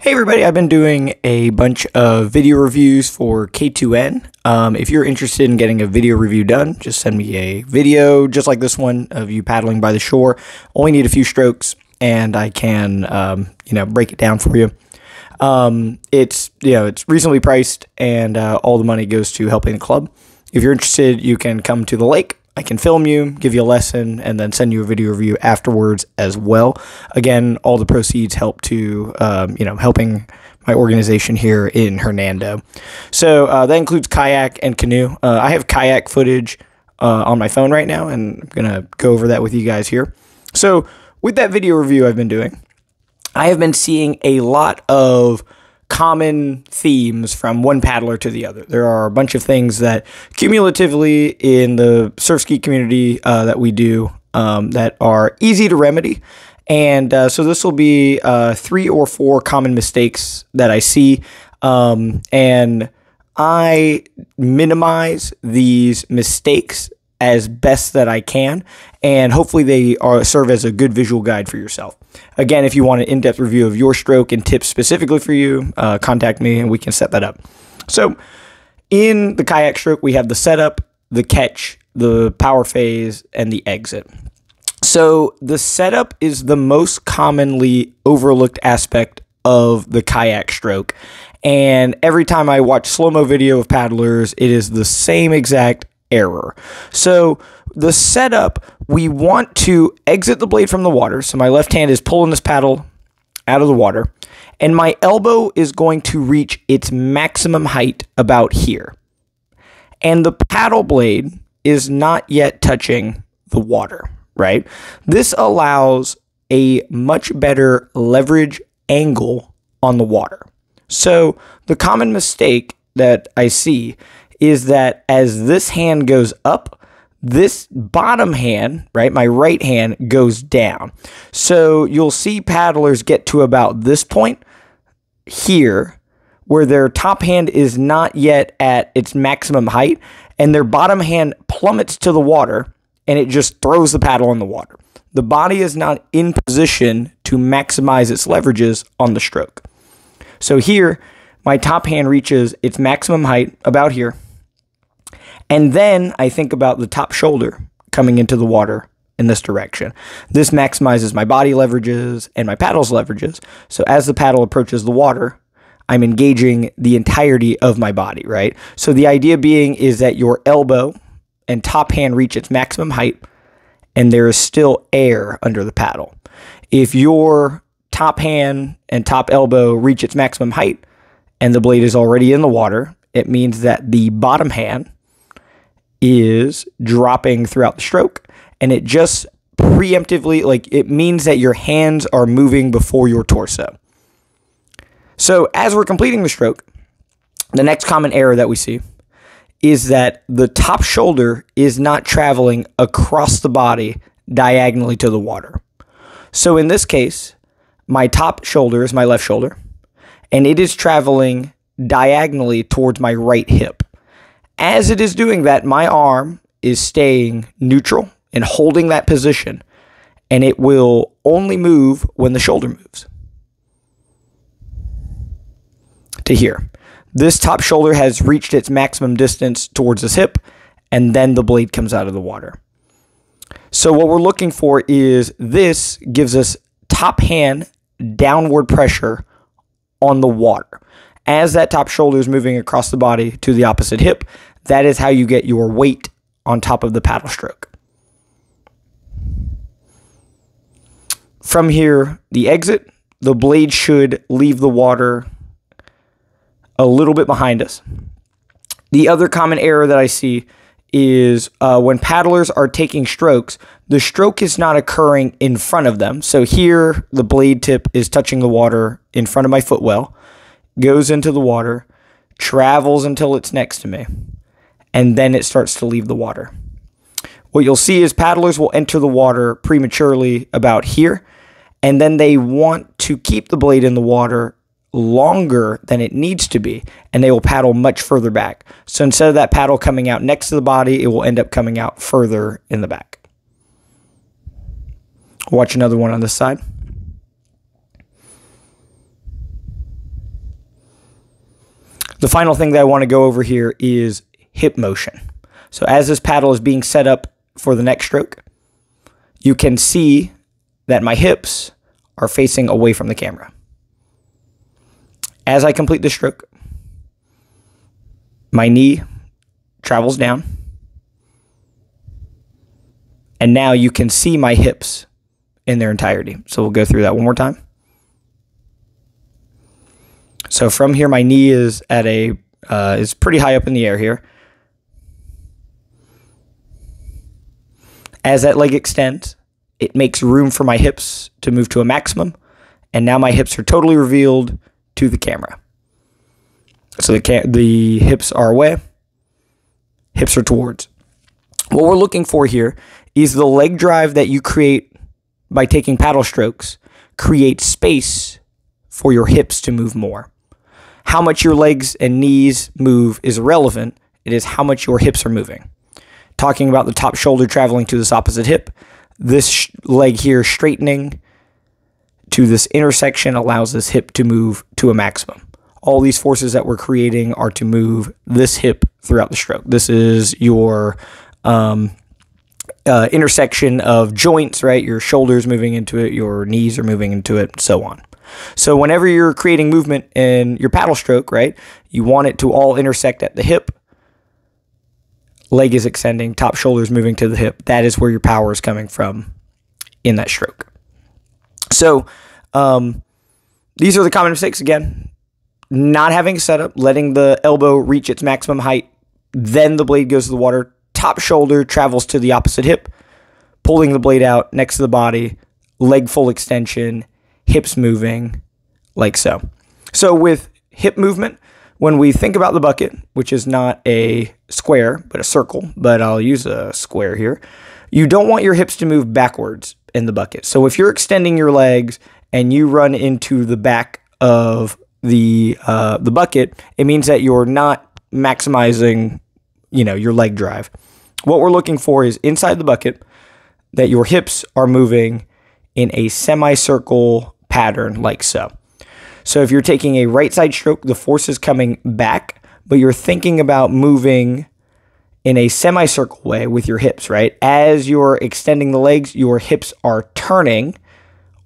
Hey everybody, I've been doing a bunch of video reviews for K2N. If you're interested in getting a video review done, just send me a video just like this one of you paddling by the shore. Only need a few strokes and I can, break it down for you. It's reasonably priced and all the money goes to helping the club. If you're interested, you can come to the lake. I can film you, give you a lesson, and then send you a video review afterwards as well. Again, all the proceeds help to, helping my organization here in Hernando. So that includes kayak and canoe. I have kayak footage on my phone right now, and I'm going to go over that with you guys here. So with that video review I've been doing, I have been seeing a lot of common themes from one paddler to the other. There are a bunch of things that cumulatively in the Surfski community that we do that are easy to remedy. And so this will be 3 or 4 common mistakes that I see. And I minimize these mistakes as best that I can, and hopefully they serve as a good visual guide for yourself. Again, if you want an in-depth review of your stroke and tips specifically for you, contact me and we can set that up. So in the kayak stroke, we have the setup, the catch, the power phase, and the exit. So the setup is the most commonly overlooked aspect of the kayak stroke. And every time I watch slow-mo video of paddlers, it is the same exact error. So the setup, we want to exit the blade from the water. So my left hand is pulling this paddle out of the water, and my elbow is going to reach its maximum height about here. And the paddle blade is not yet touching the water, right? This allows a much better leverage angle on the water. So the common mistake that I see is that as this hand goes up, this bottom hand, right, my right hand goes down. So you'll see paddlers get to about this point here where their top hand is not yet at its maximum height and their bottom hand plummets to the water and it just throws the paddle in the water. The body is not in position to maximize its leverages on the stroke. So here, my top hand reaches its maximum height about here. And then I think about the top shoulder coming into the water in this direction. This maximizes my body leverages and my paddle's leverages. So as the paddle approaches the water, I'm engaging the entirety of my body, right? So the idea being is that your elbow and top hand reach its maximum height and there is still air under the paddle. If your top hand and top elbow reach its maximum height and the blade is already in the water, it means that the bottom hand is dropping throughout the stroke, and it just preemptively, it means that your hands are moving before your torso. So as we're completing the stroke, the next common error that we see is that the top shoulder is not traveling across the body diagonally to the water. So in this case, my top shoulder is my left shoulder, and it is traveling diagonally towards my right hip. As it is doing that, my arm is staying neutral and holding that position, and it will only move when the shoulder moves. To here. This top shoulder has reached its maximum distance towards this hip, and then the blade comes out of the water. So what we're looking for is this gives us top hand downward pressure on the water. As that top shoulder is moving across the body to the opposite hip, that is how you get your weight on top of the paddle stroke. From here, the exit, the blade should leave the water a little bit behind us. The other common error that I see is when paddlers are taking strokes, the stroke is not occurring in front of them. So here, the blade tip is touching the water in front of my footwell, goes into the water, travels until it's next to me, and then it starts to leave the water. What you'll see is paddlers will enter the water prematurely about here, and then they want to keep the blade in the water longer than it needs to be, and they will paddle much further back. So instead of that paddle coming out next to the body, it will end up coming out further in the back. Watch another one on this side. The final thing that I want to go over here is hip motion. So as this paddle is being set up for the next stroke, you can see that my hips are facing away from the camera. As I complete the stroke, my knee travels down, and now you can see my hips in their entirety. So we'll go through that one more time. So from here, my knee is at is pretty high up in the air here. As that leg extends, it makes room for my hips to move to a maximum, and now my hips are totally revealed to the camera. So the hips are away, hips are towards. What we're looking for here is the leg drive that you create by taking paddle strokes creates space for your hips to move more. How much your legs and knees move is irrelevant. It is how much your hips are moving. Talking about the top shoulder traveling to this opposite hip, this leg here straightening to this intersection allows this hip to move to a maximum. All these forces that we're creating are to move this hip throughout the stroke. This is your intersection of joints, right? Your shoulders moving into it, your knees are moving into it, so on. So whenever you're creating movement in your paddle stroke, right, you want it to all intersect at the hip. Leg is extending, top shoulder is moving to the hip. That is where your power is coming from in that stroke. So these are the common mistakes. Again, not having a setup, letting the elbow reach its maximum height, then the blade goes to the water, top shoulder travels to the opposite hip, pulling the blade out next to the body, leg full extension, hips moving like so. So with hip movement, when we think about the bucket, which is not a square, but a circle, but I'll use a square here, you don't want your hips to move backwards in the bucket. So if you're extending your legs and you run into the back of the bucket, it means that you're not maximizing, your leg drive. What we're looking for is inside the bucket that your hips are moving in a semicircle pattern like so. So if you're taking a right side stroke, the force is coming back, but you're thinking about moving in a semicircle way with your hips, right? As you're extending the legs, your hips are turning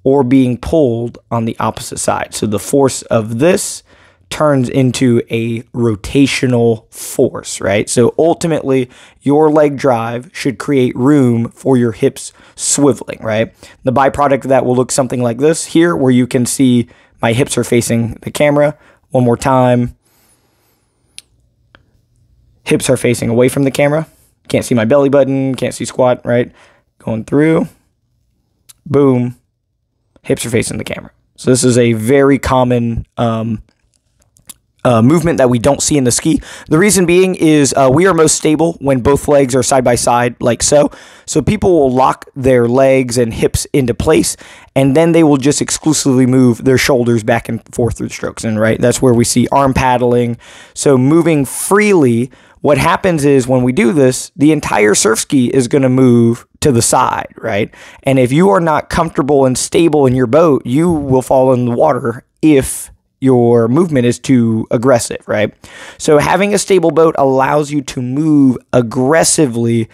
or being pulled on the opposite side. So the force of this turns into a rotational force, right? So ultimately, your leg drive should create room for your hips swiveling, right? The byproduct of that will look something like this here, where you can see my hips are facing the camera. One more time. Hips are facing away from the camera. Can't see my belly button, can't see squat, right? Going through. Boom. Hips are facing the camera. So this is a very common movement that we don't see in the ski. The reason being is we are most stable when both legs are side by side like so. So people will lock their legs and hips into place, and then they will just exclusively move their shoulders back and forth through the strokes. And right, that's where we see arm paddling. So moving freely, what happens is when we do this, the entire surf ski is going to move to the side, right? And if you are not comfortable and stable in your boat, you will fall in the water if your movement is too aggressive, right? So having a stable boat allows you to move aggressively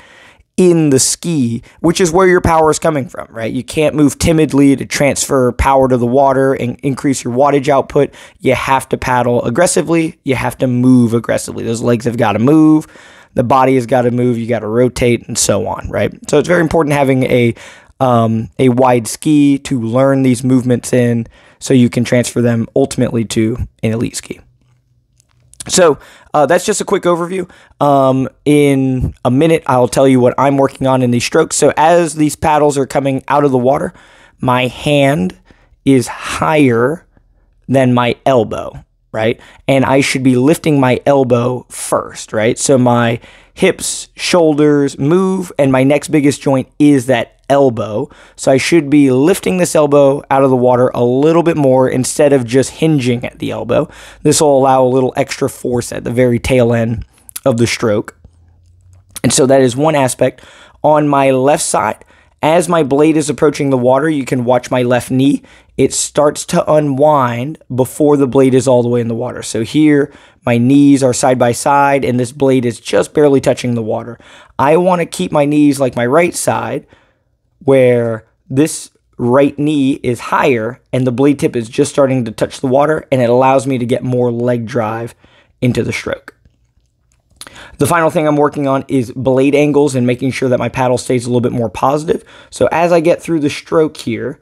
in the ski, which is where your power is coming from, right? You can't move timidly to transfer power to the water and increase your wattage output. You have to paddle aggressively. You have to move aggressively. Those legs have got to move. The body has got to move. You got to rotate and so on, right? So it's very important having a wide ski to learn these movements in, so you can transfer them ultimately to an elite ski. So that's just a quick overview. In a minute, I'll tell you what I'm working on in these strokes. So as these paddles are coming out of the water, my hand is higher than my elbow, right? And I should be lifting my elbow first, right? So my hips, shoulders move, and my next biggest joint is that elbow. So I should be lifting this elbow out of the water a little bit more instead of just hinging at the elbow. This will allow a little extra force at the very tail end of the stroke. And so that is one aspect. On my left side, as my blade is approaching the water, you can watch my left knee it starts to unwind before the blade is all the way in the water. So here, my knees are side by side, and this blade is just barely touching the water. I want to keep my knees like my right side, where this right knee is higher, and the blade tip is just starting to touch the water, and it allows me to get more leg drive into the stroke. The final thing I'm working on is blade angles and making sure that my paddle stays a little bit more positive. So as I get through the stroke here,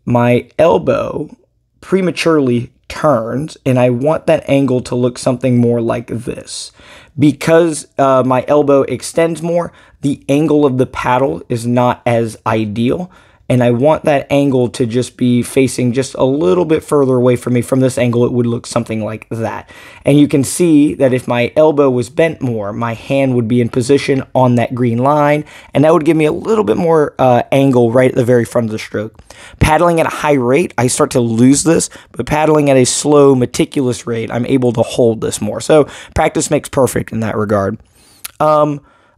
my elbow prematurely turns, and I want that angle to look something more like this. Because my elbow extends more, the angle of the paddle is not as ideal, and I want that angle to just be facing just a little bit further away from me. From this angle, it would look something like that. And you can see that if my elbow was bent more, my hand would be in position on that green line, and that would give me a little bit more angle right at the very front of the stroke. Paddling at a high rate, I start to lose this, but paddling at a slow, meticulous rate, I'm able to hold this more. So practice makes perfect in that regard.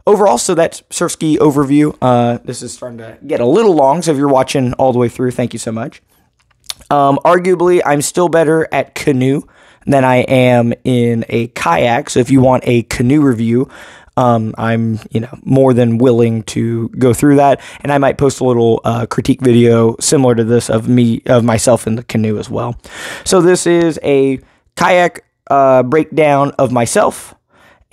Overall, so that's Surfski overview. This is starting to get a little long, so if you're watching all the way through, thank you so much. Arguably, I'm still better at canoe than I am in a kayak, so if you want a canoe review, I'm more than willing to go through that, and I might post a little critique video similar to this of myself in the canoe as well. So this is a kayak breakdown of myself.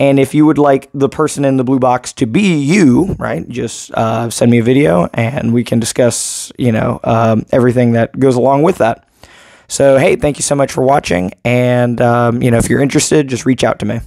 And if you would like the person in the blue box to be you, right, just send me a video and we can discuss, everything that goes along with that. So, hey, thank you so much for watching. And, if you're interested, just reach out to me.